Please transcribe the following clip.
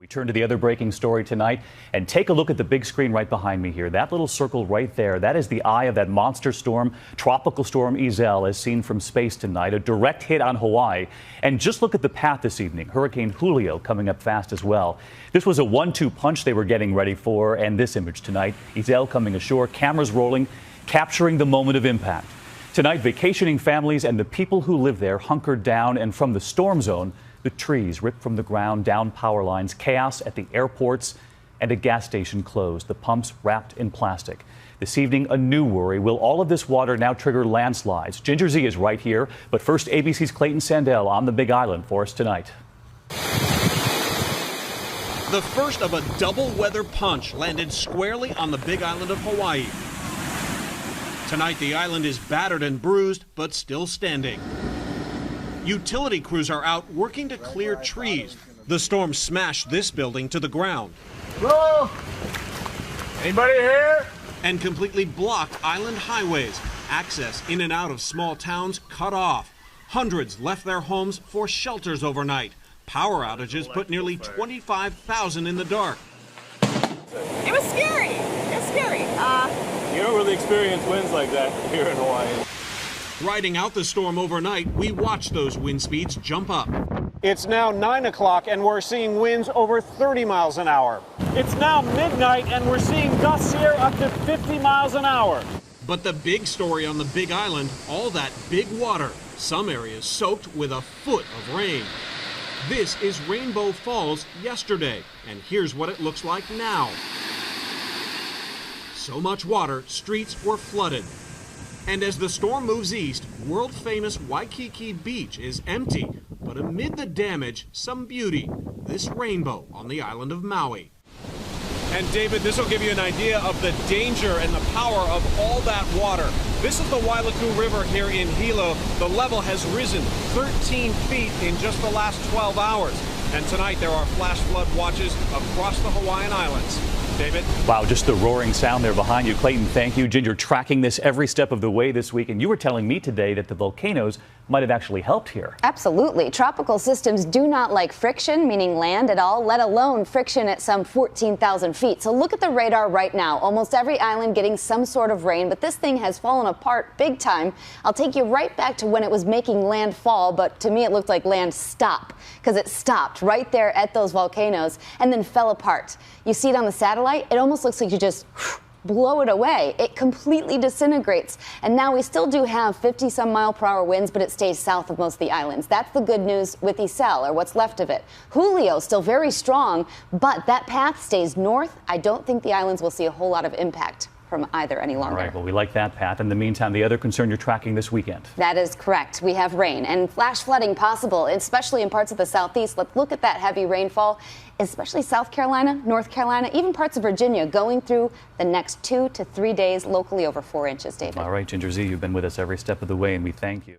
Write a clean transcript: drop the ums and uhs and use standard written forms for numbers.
We turn to the other breaking story tonight and take a look at the big screen right behind me here. That little circle right there, that is the eye of that monster storm, tropical storm Iselle, as seen from space tonight. A direct hit on Hawaii. And just look at the path this evening. Hurricane Julio coming up fast as well. This was a 1-2 punch they were getting ready for. And this image tonight, Iselle coming ashore, cameras rolling, capturing the moment of impact. Tonight, vacationing families and the people who live there hunkered down, and from the storm zone, the trees ripped from the ground, down power lines, chaos at the airports, and a gas station closed, the pumps wrapped in plastic. This evening, a new worry. Will all of this water now trigger landslides? Ginger Z is right here, but first, ABC's Clayton Sandell on the Big Island for us tonight. The first of a double weather punch landed squarely on the Big Island of Hawaii. Tonight, the island is battered and bruised, but still standing. Utility crews are out working to clear trees. The storm smashed this building to the ground. Hello? Anybody here? And completely blocked island highways. Access in and out of small towns cut off. Hundreds left their homes for shelters overnight. Power outages put nearly 25,000 in the dark. It was scary. It was scary. You don't really experience winds like that here in Hawaii. Riding out the storm overnight, we watched those wind speeds jump up. It's now 9 o'clock and we're seeing winds over 30 miles an hour. It's now midnight and we're seeing gusts here up to 50 miles an hour. But the big story on the Big Island, all that big water, some areas soaked with a foot of rain. This is Rainbow Falls yesterday, and here's what it looks like now. So much water, streets were flooded. And as the storm moves east, world-famous Waikiki Beach is empty. But amid the damage, some beauty. This rainbow on the island of Maui. And David, this will give you an idea of the danger and the power of all that water. This is the Wailuku River here in Hilo. The level has risen 13 feet in just the last 12 hours. And tonight there are flash flood watches across the Hawaiian Islands. David? Wow, just the roaring sound there behind you. Clayton, thank you. Ginger, tracking this every step of the way this week. And you were telling me today that the volcanoes might have actually helped here. Absolutely. Tropical systems do not like friction, meaning land at all, let alone friction at some 14,000 feet. So look at the radar right now. Almost every island getting some sort of rain, but this thing has fallen apart big time. I'll take you right back to when it was making land fall, but to me it looked like land stop, because it stopped right there at those volcanoes and then fell apart. You see it on the satellite? It almost looks like you just blow it away. It completely disintegrates. And now we still do have 50-some mile-per-hour winds, but it stays south of most of the islands. That's the good news with Iselle, or what's left of it. Julio still very strong, but that path stays north. I don't think the islands will see a whole lot of impact from either any longer. All right, well, we like that path. In the meantime, the other concern you're tracking this weekend. That is correct. We have rain and flash flooding possible, especially in parts of the southeast. Let's look at that heavy rainfall, especially South Carolina, North Carolina, even parts of Virginia going through the next 2 to 3 days, locally over 4 inches, David. All right, Ginger Z, you've been with us every step of the way, and we thank you.